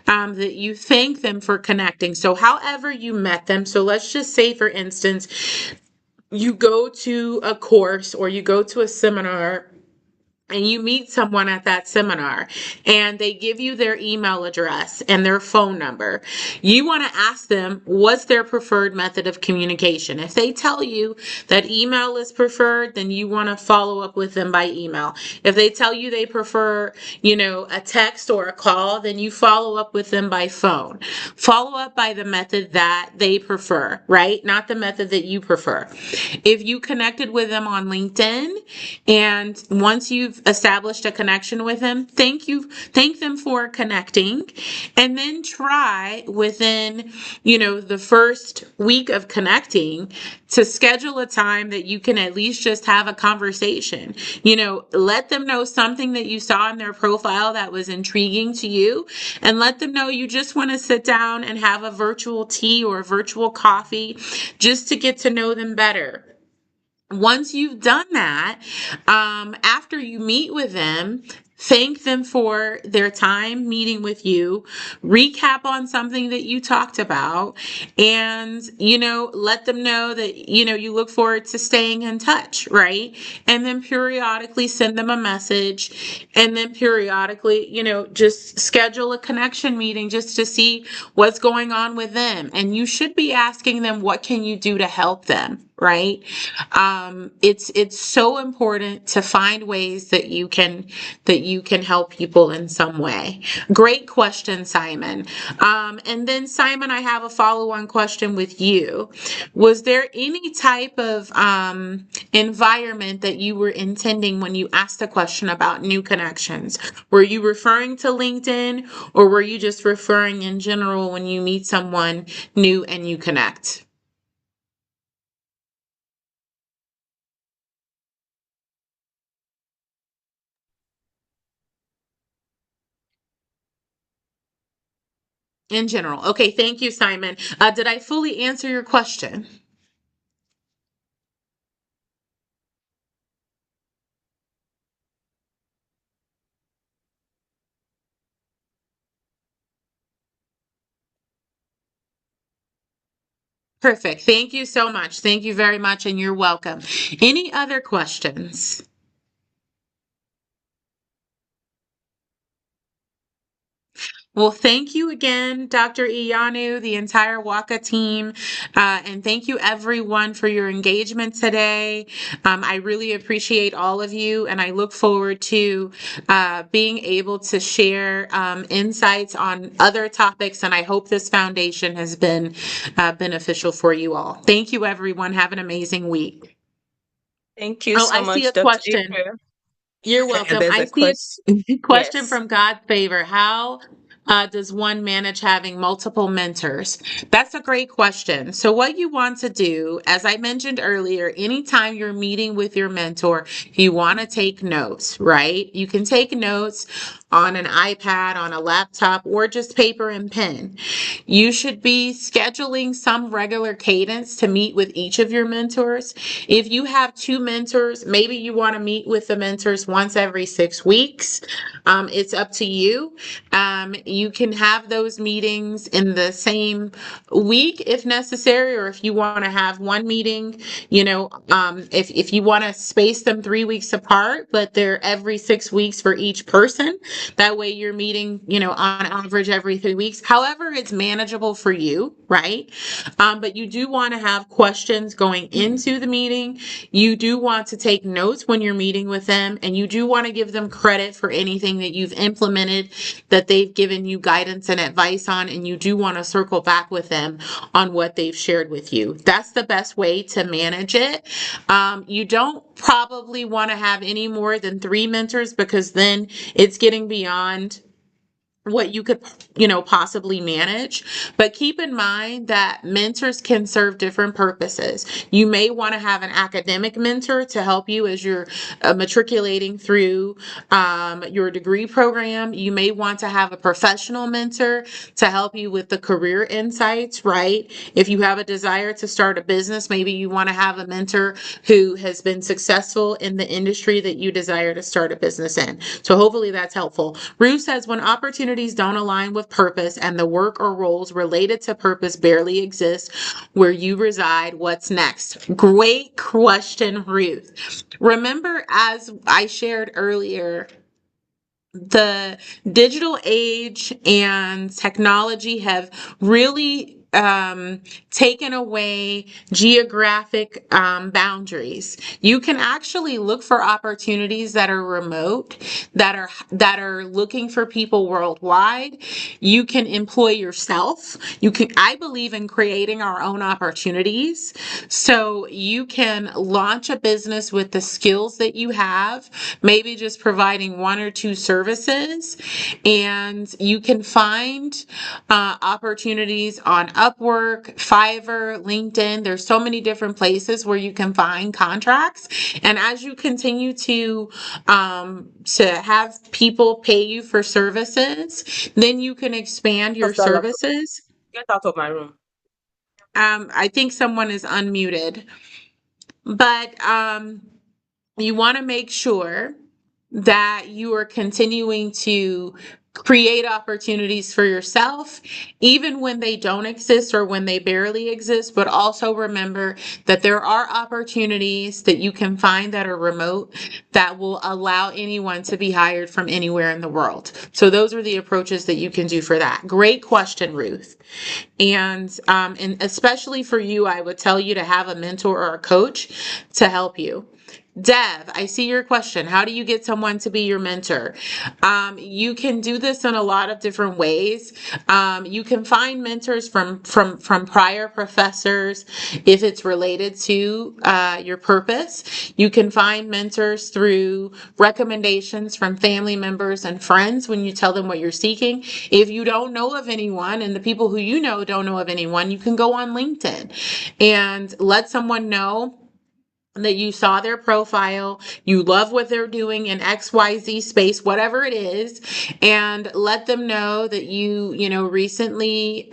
that you thank them for connecting. So however you met them, so let's just say, for instance, you go to a course or you go to a seminar and you meet someone at that seminar and they give you their email address and their phone number. You want to ask them what's their preferred method of communication. If they tell you that email is preferred, then you want to follow up with them by email. If they tell you they prefer, a text or a call, then you follow up with them by phone. Follow up by the method that they prefer, right? Not the method that you prefer. If you connected with them on LinkedIn, and once you've established a connection with them, thank them for connecting, and then try within, the first week of connecting to schedule a time that you can at least just have a conversation. Let them know something that you saw in their profile that was intriguing to you, and let them know you just want to sit down and have a virtual tea or a virtual coffee just to get to know them better. Once you've done that, after you meet with them, thank them for their time meeting with you, recap on something that you talked about, and, let them know that, you look forward to staying in touch, right? And then periodically send them a message, and then periodically, just schedule a connection meeting just to see what's going on with them. And you should be asking them, what can you do to help them? right? It's so important to find ways that you can help people in some way. Great question, Simon. And then Simon, I have a follow-on question with you. Was there any type of environment that you were intending when you asked a question about new connections? Were you referring to LinkedIn, or were you just referring in general when you meet someone new and you connect? In general. Okay, thank you, Simon. Did I fully answer your question? Perfect. Thank you so much. Thank you very much, and you're welcome. Any other questions? Well, thank you again, Dr. Iyanu, the entire Wokkah team, and thank you everyone for your engagement today. I really appreciate all of you, and I look forward to being able to share insights on other topics, and I hope this foundation has been beneficial for you all. Thank you, everyone. Have an amazing week. Thank you Oh, so I see a much, Dr. question. April. You're welcome. There's I a see question. a question Yes. from God's favor. How does one manage having multiple mentors? That's a great question. So, what you want to do, as I mentioned earlier, anytime you're meeting with your mentor, you want to take notes, right? You can take notes on an iPad, on a laptop, or just paper and pen. You should be scheduling some regular cadence to meet with each of your mentors. If you have two mentors, maybe you want to meet with the mentors once every 6 weeks. It's up to you. You can have those meetings in the same week if necessary, or if you want to have one meeting, if you want to space them 3 weeks apart, but they're every 6 weeks for each person. That way you're meeting, on average every 3 weeks. However, it's manageable for you, right? But you do want to have questions going into the meeting. You do want to take notes when you're meeting with them, and you do want to give them credit for anything that you've implemented that they've given you guidance and advice on, and you do want to circle back with them on what they've shared with you. That's the best way to manage it. You don't probably want to have any more than 3 mentors, because then it's getting beyond what you could possibly manage. But keep in mind that mentors can serve different purposes. You may want to have an academic mentor to help you as you're matriculating through your degree program. You may want to have a professional mentor to help you with the career insights, right? If you have a desire to start a business, maybe you want to have a mentor who has been successful in the industry that you desire to start a business in. So hopefully that's helpful. Rue says, when opportunities don't align with purpose and the work or roles related to purpose barely exist where you reside, what's next? Great question, Ruth. Remember, as I shared earlier, the digital age and technology have really taken away geographic boundaries. You can actually look for opportunities that are remote, that are looking for people worldwide. You can employ yourself. I believe in creating our own opportunities. So you can launch a business with the skills that you have, maybe just providing one or two services, and you can find opportunities on Upwork, Fiverr, LinkedIn. There's so many different places where you can find contracts. And as you continue to have people pay you for services, then you can expand your services. Get out of my room. I think someone is unmuted, but you want to make sure that you are continuing to create opportunities for yourself, even when they don't exist or when they barely exist. But also remember that there are opportunities that you can find that are remote that will allow anyone to be hired from anywhere in the world. So those are the approaches that you can do for that. Great question, Ruth. And especially for you, I would tell you to have a mentor or a coach to help you. Dev, I see your question. How do you get someone to be your mentor? You can do this in a lot of different ways. You can find mentors from prior professors if it's related to your purpose. You can find mentors through recommendations from family members and friends when you tell them what you're seeking. If you don't know of anyone and the people who you know don't know of anyone, you can go on LinkedIn and let someone know that you saw their profile, you love what they're doing in XYZ space, whatever it is, and let them know that recently,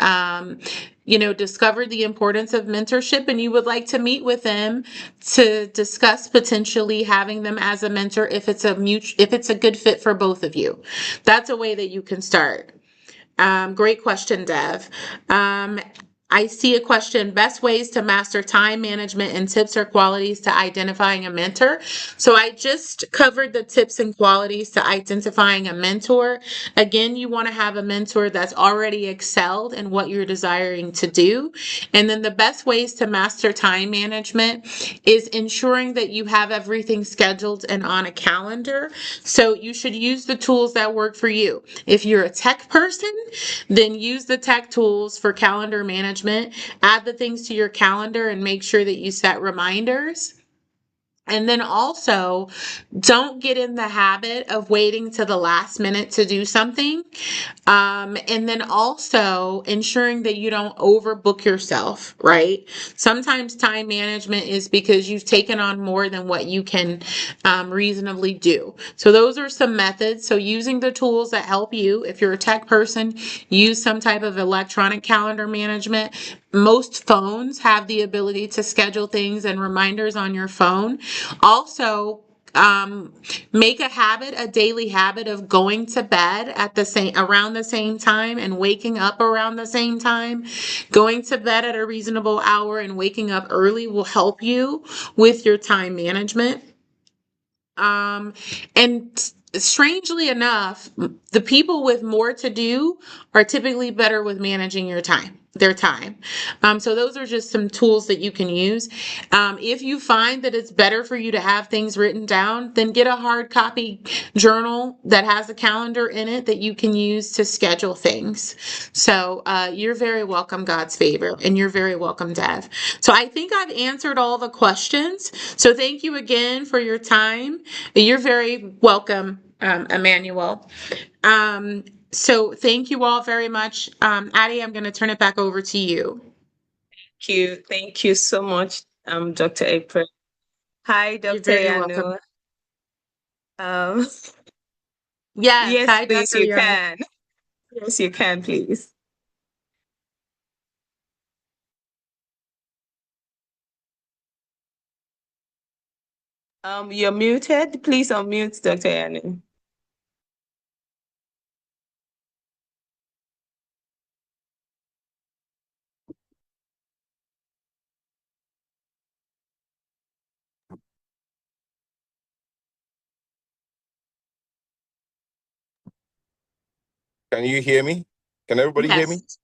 discovered the importance of mentorship and you would like to meet with them to discuss potentially having them as a mentor if it's a good fit for both of you. That's a way that you can start. Great question, Dev. I see a question, best ways to master time management and tips or qualities to identifying a mentor. So I just covered the tips and qualities to identifying a mentor. Again, you want to have a mentor that's already excelled in what you're desiring to do. And then the best ways to master time management is ensuring that you have everything scheduled and on a calendar. So you should use the tools that work for you. If you're a tech person, then use the tech tools for calendar management. Add the things to your calendar and make sure that you set reminders. And then also, don't get in the habit of waiting to the last minute to do something. And then also ensuring that you don't overbook yourself, right? Sometimes time management is because you've taken on more than what you can reasonably do. So those are some methods. So using the tools that help you. If you're a tech person, use some type of electronic calendar management. Most phones have the ability to schedule things and reminders on your phone. Also, make a daily habit of going to bed around the same time and waking up around the same time. Going to bed at a reasonable hour and waking up early will help you with your time management. And strangely enough, the people with more to do are typically better with managing their time. So those are just some tools that you can use. If you find that it's better for you to have things written down, then get a hard copy journal that has a calendar in it that you can use to schedule things. So you're very welcome, God's favor, and you're very welcome, Dev. So I think I've answered all the questions. So thank you again for your time. You're very welcome, Emmanuel. So thank you all very much. Addie, I'm going to turn it back over to you. Thank you so much, Dr. April. Hi, You're Dr. very welcome. Yanu. Um, Yes. yes, Hi, please, Dr. you Young. can. Yes, you can, please. You're muted. Please unmute, Dr. Yanu. Can you hear me? Can everybody hear me? Yes.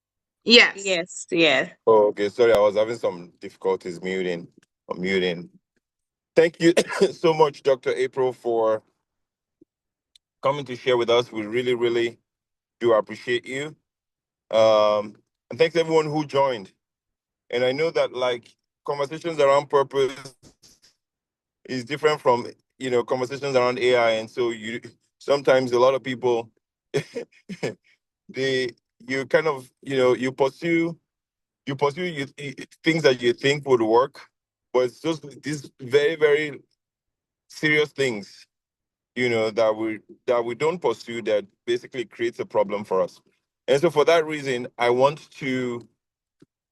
Yes. Yes, yeah. Oh, okay. Sorry, I was having some difficulties muting or muting. Thank you so much, Dr. April, for coming to share with us. We really, really do appreciate you. And thanks everyone who joined. And I know that like conversations around purpose is different from conversations around AI. And so you sometimes a lot of people they you kind of you pursue things that you think would work, but it's just these very, very serious things, that we don't pursue that basically creates a problem for us. And so for that reason, I want to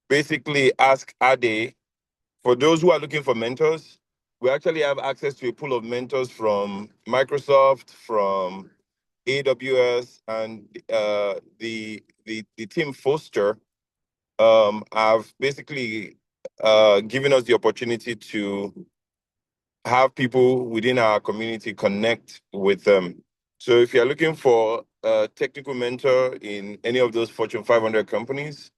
basically ask Ade, for those who are looking for mentors, we actually have access to a pool of mentors from Microsoft, from AWS and the team Foster have basically given us the opportunity to have people within our community connect with them. So if you're looking for a technical mentor in any of those Fortune 500 companies,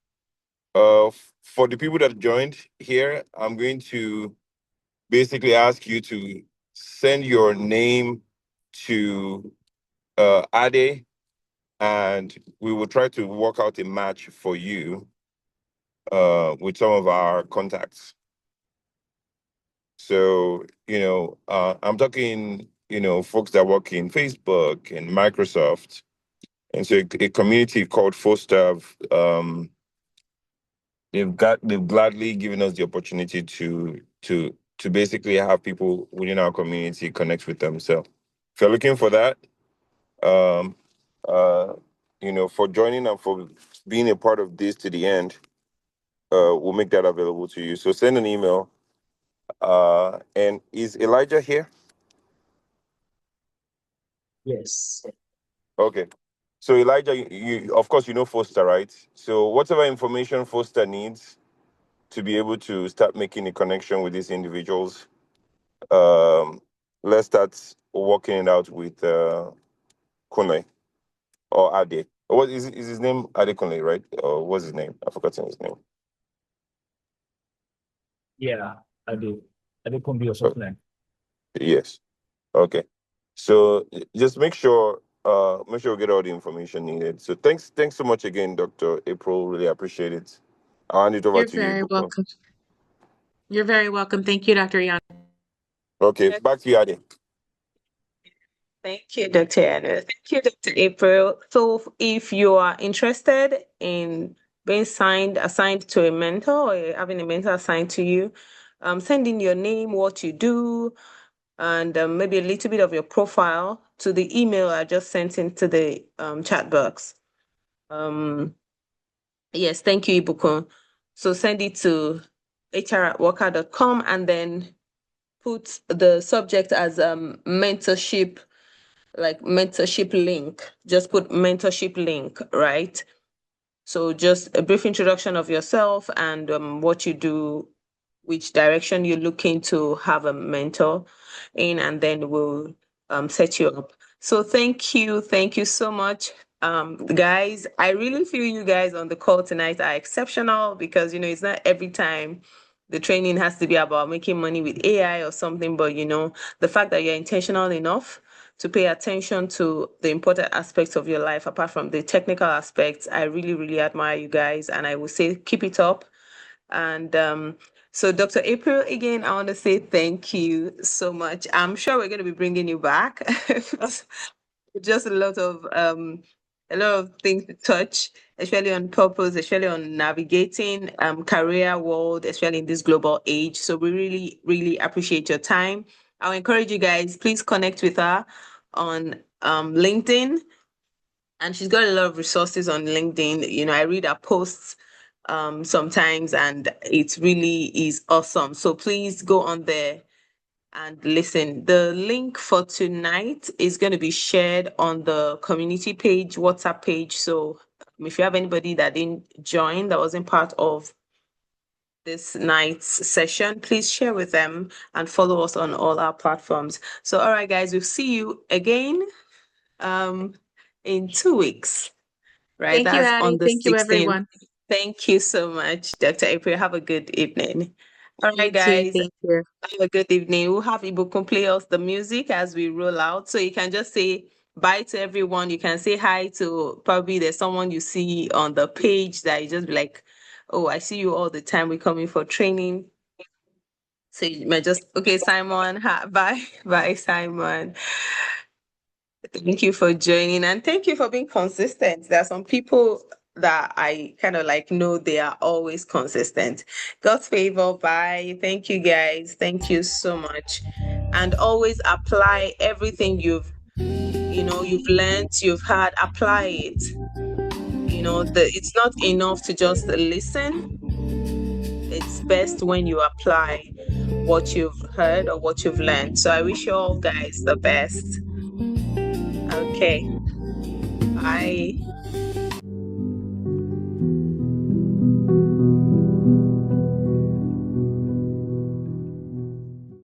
for the people that joined here, I'm going to basically ask you to send your name to Ade, and we will try to work out a match for you with some of our contacts. So, I'm talking, folks that work in Facebook and Microsoft. And so a community called Foster, they've gladly given us the opportunity to basically have people within our community connect with them. So if you're looking for that, um, for joining and for being a part of this to the end, we'll make that available to you. So send an email. And is Elijah here? Yes. Okay. So Elijah, you of course you know Foster, right? So whatever information Foster needs to be able to start making a connection with these individuals, um, let's start working it out with Kunle or Ade. What is his name? Ade Kunle, right? Or what's his name? I've forgotten his name. Yeah, I do. I do come or something. Yes. Okay. So just make sure we get all the information needed. So thanks so much again, Dr. April. Really appreciate it. I'll hand it over You're to you, very Ibuko. welcome. You're very welcome. Thank you, Dr. Yan. Okay, back to you, Ade. Thank you, Dr. Anna. Thank you, Dr. April. So if you are interested in being assigned to a mentor or having a mentor assigned to you, send in your name, what you do, and maybe a little bit of your profile to the email I just sent into the chat box. Yes, thank you, Ibuko. So send it to hr@wokkah.com and then put the subject as mentorship, like mentorship link. Just put mentorship link, right? So just a brief introduction of yourself and what you do, which direction you're looking to have a mentor in, and then we'll set you up. So thank you so much, guys. I really feel you guys on the call tonight are exceptional because it's not every time the training has to be about making money with AI or something, but the fact that you're intentional enough to pay attention to the important aspects of your life apart from the technical aspects. I really, really admire you guys, and I will say keep it up. And so, Dr. April, again, I want to say thank you so much. I'm sure we're going to be bringing you back because just a lot of things to touch, especially on purpose, especially on navigating career world, especially in this global age. So we really, really appreciate your time. I'll encourage you guys, please connect with her on LinkedIn. And she's got a lot of resources on LinkedIn. I read her posts sometimes, and it really is awesome. So please go on there and listen. The link for tonight is going to be shared on the community page, WhatsApp page. So if you have anybody that didn't join, that wasn't part of this night's session, please share with them and follow us on all our platforms. So, all right, guys, we'll see you again in 2 weeks. Right, Thank you, that's on Addie. the Thank you, 16th. everyone. Thank you so much, Dr. April. Have a good evening. All You right, too. guys, Thank you. have a good evening. We'll have Ibukum play us the music as we roll out. So you can just say bye to everyone. You can say hi to probably there's someone you see on the page that you just be like, oh, I see you all the time. We're coming for training. So you might just, okay, Simon, bye. Bye, Simon. Thank you for joining and thank you for being consistent. There are some people that I kind of like know they are always consistent. God's favor, bye. Thank you guys. Thank you so much. And always apply everything you've learned, you've had, apply it. It's not enough to just listen. It's best when you apply what you've heard or what you've learned. So I wish you all guys the best. Okay. Bye.